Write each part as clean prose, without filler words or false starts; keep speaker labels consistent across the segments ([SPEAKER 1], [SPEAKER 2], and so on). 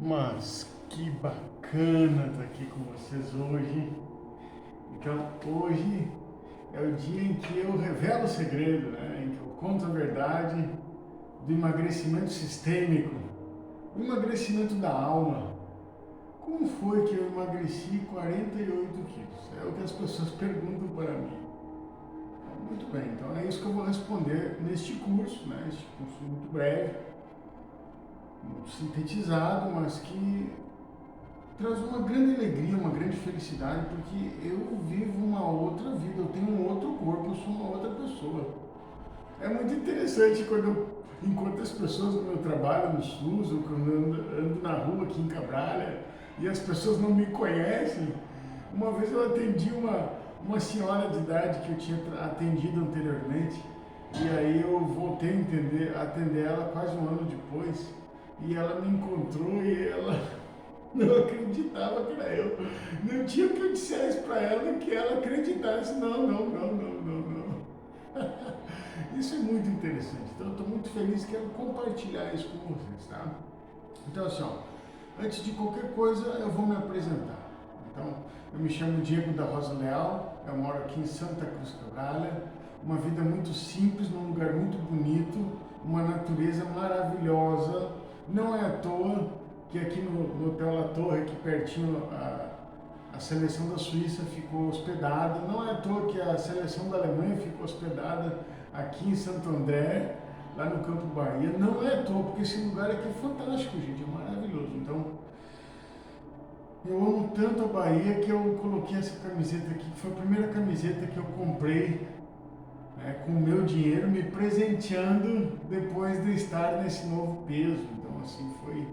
[SPEAKER 1] Mas que bacana estar aqui com vocês hoje. Então, hoje é o dia em que eu revelo o segredo, né? Em que eu conto a verdade do emagrecimento sistêmico, o emagrecimento da alma. Como foi que eu emagreci 48 quilos? É o que as pessoas perguntam para mim. Muito bem, então é isso que eu vou responder neste curso, né? Este curso muito breve, muito sintetizado, mas que traz uma grande alegria, uma grande felicidade, porque eu vivo uma outra vida, eu tenho um outro corpo, eu sou uma outra pessoa. É muito interessante quando eu encontro as pessoas no meu trabalho no SUS, ou quando eu ando na rua aqui em Cabralha, e as pessoas não me conhecem. Uma vez eu atendi uma senhora de idade que eu tinha atendido anteriormente, e aí eu voltei a atender ela quase um ano depois, e ela me encontrou e ela não acreditava que era eu. Não tinha o que eu dissesse para ela que ela acreditasse. Não, não, não, não, não, não. Isso é muito interessante. Então eu estou muito feliz e quero compartilhar isso com vocês, tá? Então assim, ó, antes de qualquer coisa eu vou me apresentar. Então, eu me chamo Diego da Rosa Leal, eu moro aqui em Santa Cruz Cabralha, uma vida muito simples, num lugar muito bonito, uma natureza maravilhosa. Não é à toa que aqui no Hotel La Torre, aqui pertinho, a seleção da Suíça ficou hospedada. Não é à toa que a seleção da Alemanha ficou hospedada aqui em Santo André, lá no Campo Bahia. Não é à toa, porque esse lugar aqui é fantástico, gente, é maravilhoso. Então, eu amo tanto a Bahia que eu coloquei essa camiseta aqui, que foi a primeira camiseta que eu comprei, né, com o meu dinheiro, me presenteando depois de estar nesse novo peso. Então, assim, foi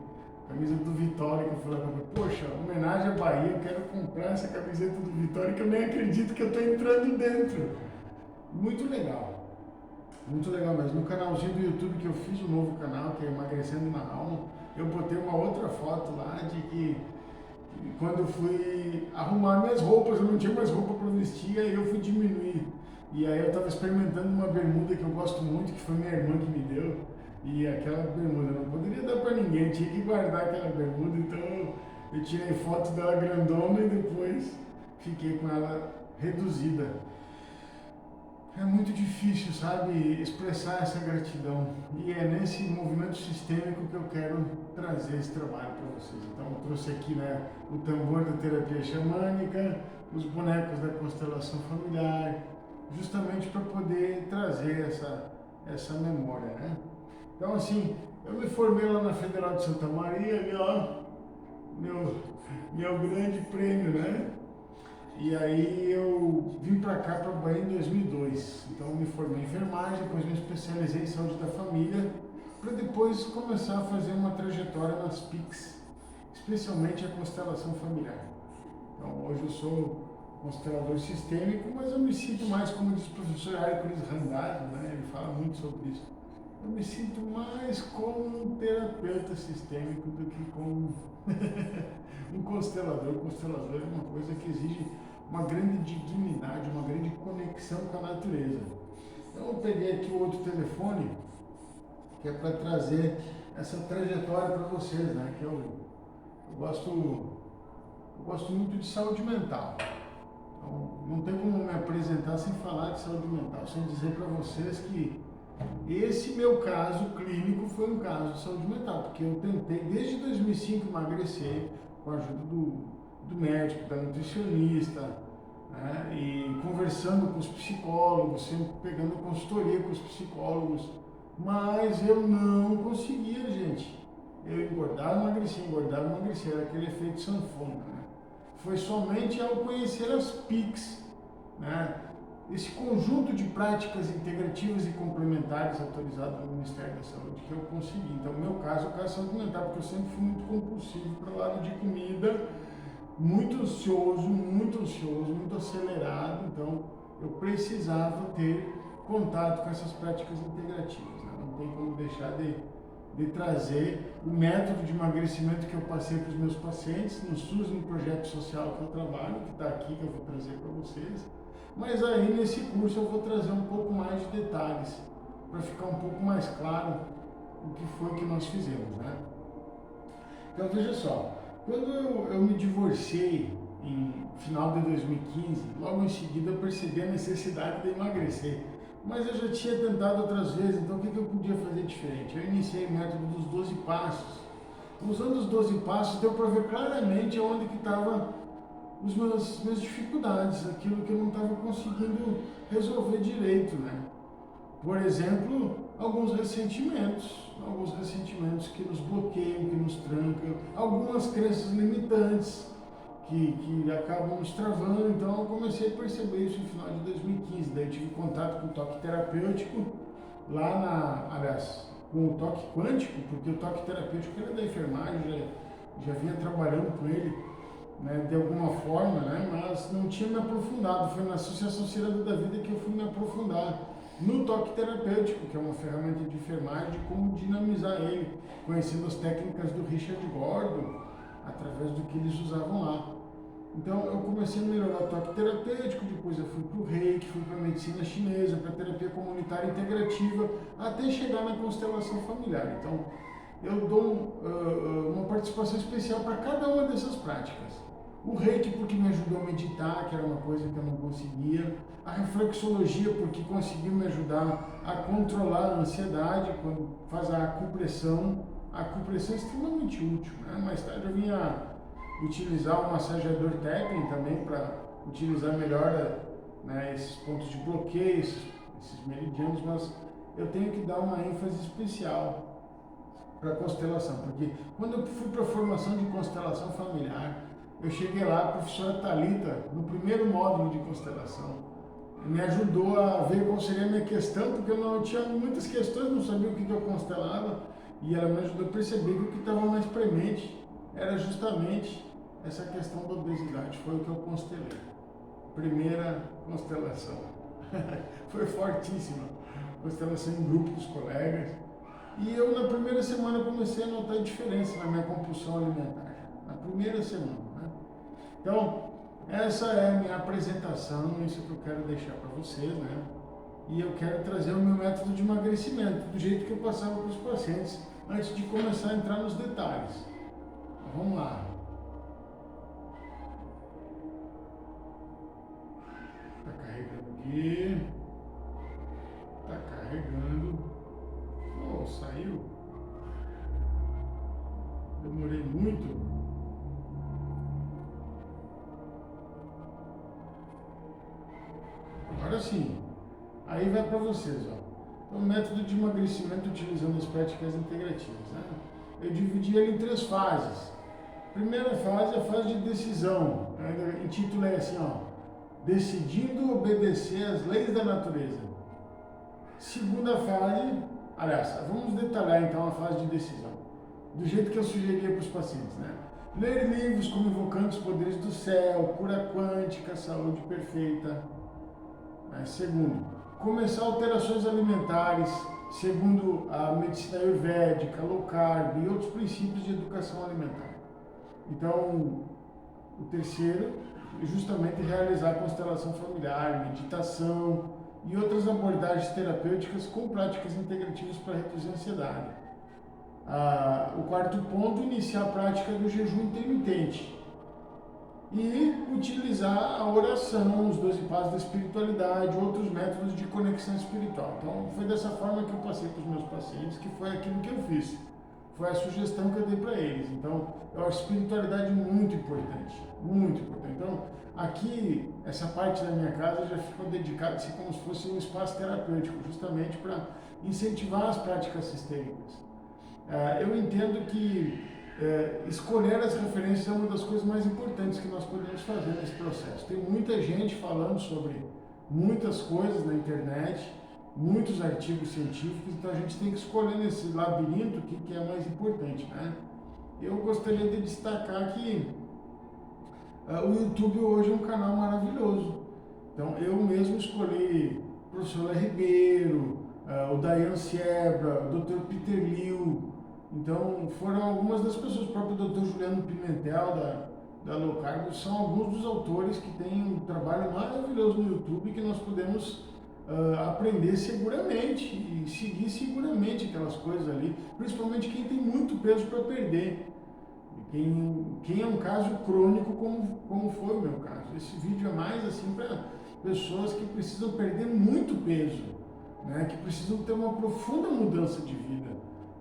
[SPEAKER 1] a camisa do Vitória, que eu falei, poxa, homenagem à Bahia, eu quero comprar essa camiseta do Vitória, que eu nem acredito que eu estou entrando dentro. Muito legal mesmo. No canalzinho do YouTube que eu fiz, um novo canal, que é Emagrecendo na Alma, eu botei uma outra foto lá de que quando eu fui arrumar minhas roupas, eu não tinha mais roupa para vestir, aí eu fui diminuir. E aí eu estava experimentando uma bermuda que eu gosto muito, que foi minha irmã que me deu. E aquela bermuda não poderia dar para ninguém, tinha que guardar aquela bermuda, então eu tirei foto dela grandona e depois fiquei com ela reduzida. É muito difícil, sabe, expressar essa gratidão. E é nesse movimento sistêmico que eu quero trazer esse trabalho para vocês. Então eu trouxe aqui, né, o tambor da terapia xamânica, os bonecos da constelação familiar, justamente para poder trazer essa memória, né? Então assim, eu me formei lá na Federal de Santa Maria, ali ó, meu grande prêmio, né? E aí eu vim para cá, para Bahia, em 2002. Então eu me formei em enfermagem, depois me especializei em saúde da família, para depois começar a fazer uma trajetória nas PICs, especialmente a constelação familiar. Então hoje eu sou constelador sistêmico, mas eu me sinto mais, como diz o professor Hércules Randazzo, né? Ele fala muito sobre isso. Eu me sinto mais como um terapeuta sistêmico do que como um constelador. O constelador é uma coisa que exige uma grande dignidade, uma grande conexão com a natureza. Então eu peguei aqui o outro telefone, que é para trazer essa trajetória para vocês, né? Que eu gosto muito de saúde mental. Então, não tem como me apresentar sem falar de saúde mental, sem dizer para vocês que esse meu caso clínico foi um caso de saúde mental, porque eu tentei desde 2005 emagrecer com a ajuda do médico, da nutricionista, né, e conversando com os psicólogos, sempre pegando consultoria com os psicólogos, mas eu não conseguia, gente. Eu engordava, emagrecia, era aquele efeito sanfona, né? Foi somente ao conhecer as PICs, né, esse conjunto de práticas integrativas e complementares autorizadas pelo Ministério da Saúde que eu consegui. Então, no meu caso, o caso de saúde mental, porque eu sempre fui muito compulsivo para o lado de comida, muito ansioso, muito acelerado. Então, eu precisava ter contato com essas práticas integrativas, né? Não tem como deixar de trazer o método de emagrecimento que eu passei para os meus pacientes no SUS, no projeto social que eu trabalho, que está aqui, que eu vou trazer para vocês. Mas aí nesse curso eu vou trazer um pouco mais de detalhes, para ficar um pouco mais claro o que foi que nós fizemos, né? Então veja só, quando eu me divorciei em final de 2015, logo em seguida eu percebi a necessidade de emagrecer. Mas eu já tinha tentado outras vezes, então o que eu podia fazer diferente? Eu iniciei o método dos 12 passos. Usando os 12 passos, deu para ver claramente onde que estavam as minhas dificuldades, aquilo que eu não estava conseguindo resolver direito, né? Por exemplo, alguns ressentimentos que nos bloqueiam, que nos trancam, algumas crenças limitantes que acabam nos travando. Então eu comecei a perceber isso no final de 2015. Daí eu tive contato com o toque terapêutico aliás, com o toque quântico, porque o toque terapêutico era da enfermagem, já vinha trabalhando com ele, né, de alguma forma, né, mas não tinha me aprofundado. Foi na Associação Ciranda da Vida que eu fui me aprofundar no toque terapêutico, que é uma ferramenta de enfermagem, de como dinamizar ele, conhecendo as técnicas do Richard Gordon, através do que eles usavam lá. Então eu comecei a melhorar o toque terapêutico, depois eu fui para o Reiki, fui para a medicina chinesa, para a terapia comunitária integrativa, até chegar na constelação familiar. Então eu dou uma participação especial para cada uma dessas práticas. O Reiki porque me ajudou a meditar, que era uma coisa que eu não conseguia. A reflexologia porque conseguiu me ajudar a controlar a ansiedade, quando faz a acupressão. A acupressão é extremamente útil, né? Mais tarde eu vinha utilizar o massageador tapping também para utilizar melhor, né, esses pontos de bloqueio, esses meridianos, mas eu tenho que dar uma ênfase especial para a constelação, porque quando eu fui para a formação de constelação familiar, eu cheguei lá, a professora Thalita, no primeiro módulo de constelação, me ajudou a ver qual seria a minha questão, porque eu não tinha muitas questões, não sabia o que eu constelava, e ela me ajudou a perceber que o que estava mais premente era justamente essa questão da obesidade. Foi o que eu constelei. Primeira constelação. Foi fortíssima. Constelação em grupo dos colegas. E eu, na primeira semana, comecei a notar a diferença na minha compulsão alimentar. Na primeira semana, né? Então, essa é a minha apresentação, isso que eu quero deixar para vocês, né? E eu quero trazer o meu método de emagrecimento, do jeito que eu passava para os pacientes, antes de começar a entrar nos detalhes. Então, vamos lá. Está carregando aqui. Está carregando. Oh, saiu. Demorei muito. Agora sim. Aí vai para vocês, ó. Então, o método de emagrecimento utilizando as práticas integrativas, né? Eu dividi ele em 3 fases. Primeira fase é a fase de decisão. Eu intitulei assim, ó, decidindo obedecer às leis da natureza. Segunda fase, aliás, vamos detalhar então a fase de decisão, do jeito que eu sugeria para os pacientes, né? Ler livros como Invocando os Poderes do Céu, Cura Quântica, Saúde Perfeita. Segundo, começar alterações alimentares, segundo a medicina ayurvédica, low carb e outros princípios de educação alimentar. Então, o terceiro, justamente realizar a constelação familiar, meditação e outras abordagens terapêuticas com práticas integrativas para reduzir a ansiedade. O quarto ponto, iniciar a prática do jejum intermitente e utilizar a oração, os 12 passos da espiritualidade, outros métodos de conexão espiritual. Então, foi dessa forma que eu passei para os meus pacientes, que foi aquilo que eu fiz. Foi a sugestão que eu dei para eles. Então, eu acho a espiritualidade muito importante, muito importante. Então, aqui, essa parte da minha casa já ficou dedicada assim, como se fosse um espaço terapêutico, justamente para incentivar as práticas sistêmicas. Eu entendo que escolher as referências é uma das coisas mais importantes que nós podemos fazer nesse processo. Tem muita gente falando sobre muitas coisas na internet, muitos artigos científicos, então a gente tem que escolher nesse labirinto o que é mais importante, né? Eu gostaria de destacar que o YouTube hoje é um canal maravilhoso. Então eu mesmo escolhi o professor Léo Ribeiro, o Dayan Siebra, o Dr. Peter Liu. Então foram algumas das pessoas, o próprio Dr. Juliano Pimentel da Low Carb, são alguns dos autores que têm um trabalho maravilhoso no YouTube que nós podemos aprender seguramente e seguir seguramente aquelas coisas ali, principalmente quem tem muito peso para perder. Quem é um caso crônico como foi o meu caso. Esse vídeo é mais assim para pessoas que precisam perder muito peso, né? Que precisam ter uma profunda mudança de vida.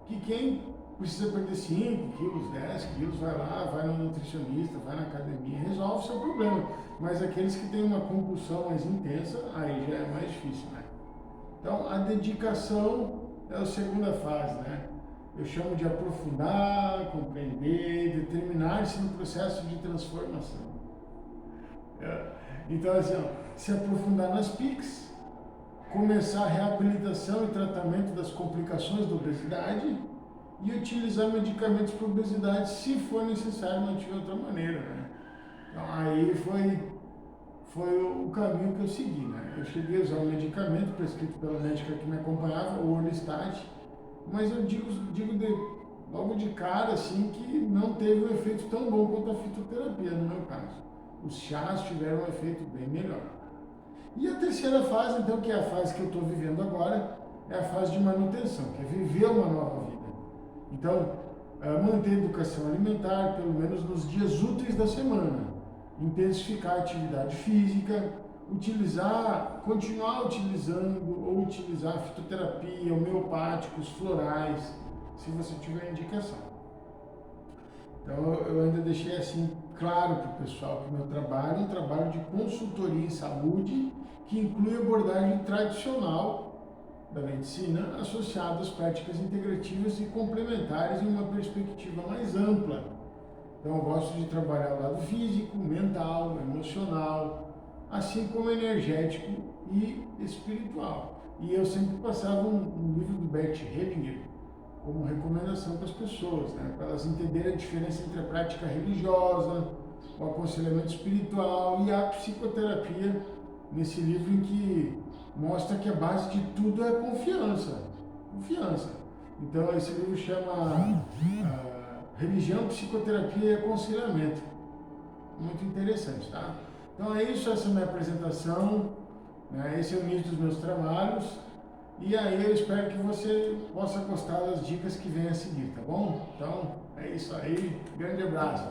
[SPEAKER 1] Que quem precisa perder 5 quilos, 10 quilos, vai lá, vai no nutricionista, vai na academia, resolve o seu problema. Mas aqueles que têm uma compulsão mais intensa, aí já é mais difícil, né? Então, a dedicação é a segunda fase, né? Eu chamo de aprofundar, compreender, determinar-se no processo de transformação. Então, assim, ó, se aprofundar nas PICs, começar a reabilitação e tratamento das complicações da obesidade e utilizar medicamentos para obesidade se for necessário, não tiver outra maneira, né? Então, aí foi o caminho que eu segui, né? Eu cheguei a usar um medicamento prescrito pela médica que me acompanhava, o Orlistat, mas eu digo logo de cara, assim, que não teve um efeito tão bom quanto a fitoterapia, no meu caso. Os chás tiveram um efeito bem melhor. E a terceira fase, então, que é a fase que eu estou vivendo agora, é a fase de manutenção, que é viver uma nova vida. Então, manter a educação alimentar, pelo menos nos dias úteis da semana, intensificar a atividade física, continuar utilizando ou utilizar fitoterapia, homeopáticos, florais, se você tiver indicação. Então eu ainda deixei assim claro para o pessoal que meu trabalho é um trabalho de consultoria em saúde que inclui abordagem tradicional da medicina associada às práticas integrativas e complementares em uma perspectiva mais ampla. Então eu gosto de trabalhar o lado físico, mental, emocional, assim como energético e espiritual. E eu sempre passava um livro do Bert Hellinger como recomendação para as pessoas, né? Para elas entenderem a diferença entre a prática religiosa, o aconselhamento espiritual e a psicoterapia, nesse livro em que mostra que a base de tudo é confiança. Confiança. Então esse livro chama Religião, Psicoterapia e Aconselhamento. Muito interessante, tá? Então é isso, essa é a minha apresentação, né? Esse é o início dos meus trabalhos. E aí eu espero que você possa gostar das dicas que vêm a seguir, tá bom? Então é isso aí, grande abraço.